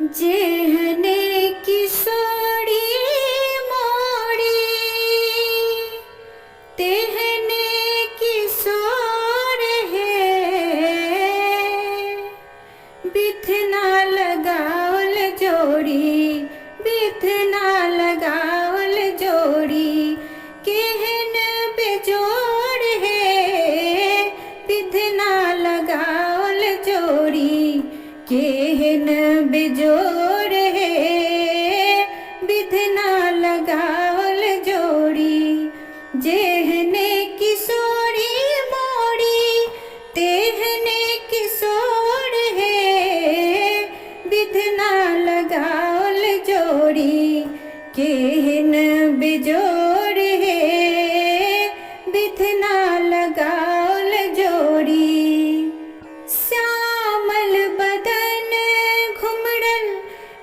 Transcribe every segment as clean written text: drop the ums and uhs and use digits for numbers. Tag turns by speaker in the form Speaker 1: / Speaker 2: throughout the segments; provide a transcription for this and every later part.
Speaker 1: जेहने किशोरी मोड़ी तेहने किशोर है। बिथना लगावल जोड़ी बिथना लगावल जोड़ी केहन बेजोड़ है। बिथना लगावल जोड़ी केहन बेजोड़ है। बिधना लगावल जोड़ी जेहने किशोरी मोड़ी तेहने किशोर है। बिधना लगावल जोड़ी केहन बेजोड़ है। बिधना लगावल जोड़ी श्यामल बदन घुमड़ल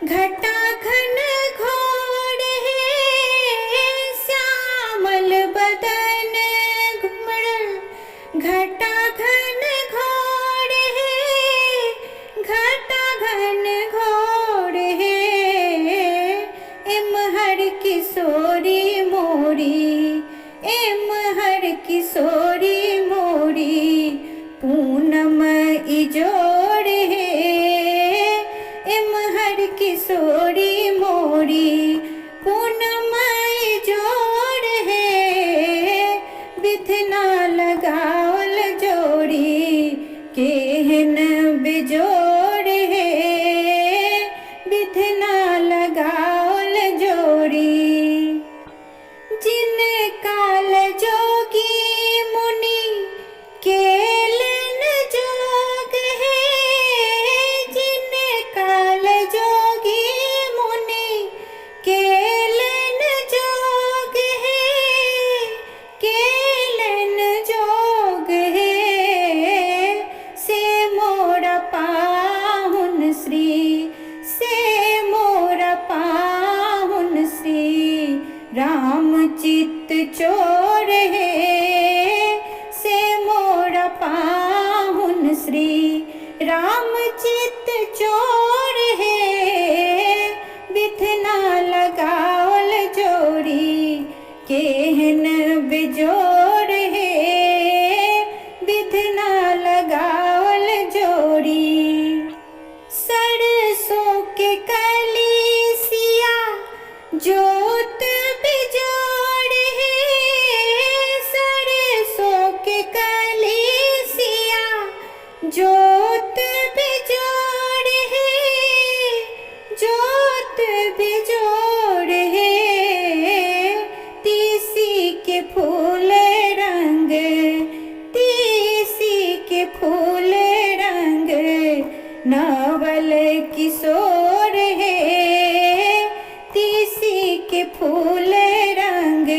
Speaker 1: घटा घन घोर है। श्यामल बदन घुमड़ल घटा घन घोर है। घटा घन घोर है। एमहर किशोरी मोरी एमहर किशोरी मोरी पूनम इजोड़ है। एमहर किशोरी मोरी पूनम इजोड़ है। बिथना लगावल जोड़ी केहन बेजोड़ है। बिथना लगावल जोड़ी जिन काल जोगी मुनि केलन जोग है। जिन काल जोगी मुनि केलन जोग है। केलन जोग है। से मोरा पाहुन श्री से मोरा पाहुन श्री राम चित्त चोर है। से मोरा पाहुन श्री राम चित्त चोर है। बिथना लगावल जोड़ी केहन बेजोड़ है। बिथना लगावल जोड़ी सरसों के कलीसिया जोत बेजोड़ है। सरसों के कलीसिया जोत बेजोड़ है। जोत बेजोड़ है। तीसी के फूल रंग तीसी के फूल रंग नवल किशोर है। तीसी के फूल रंग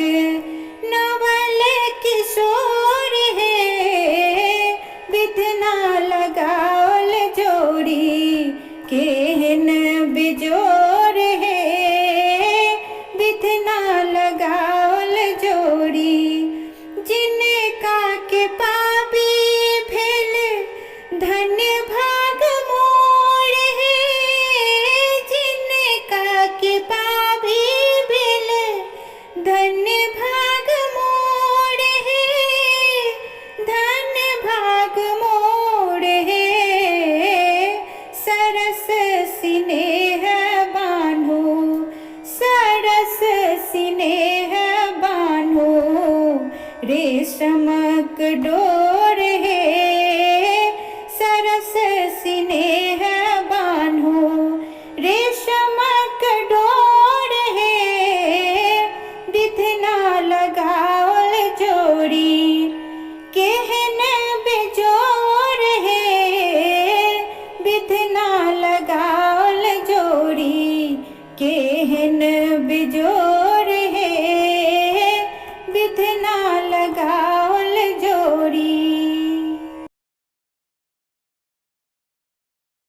Speaker 1: नवल किशोर है। बिथना लगावल जोड़ी केहन बेजोड़ है। बिथना लगावल जोड़ी जिनका के पापी भेल धन्य भाग मोर है। जिनका के पापी भेल धन्य भाग मोर है। धन्य भाग मोर है। सरस स्नेह बान्हो सरस स्नेह बान्हो रेशमक डोर है। सरस स्नेह बान्हो रेशमक डोर है। बिथना लगावल जोड़ी केहन बेजोड़ है। बिथना लगावल जोड़ी केहन बेजोड़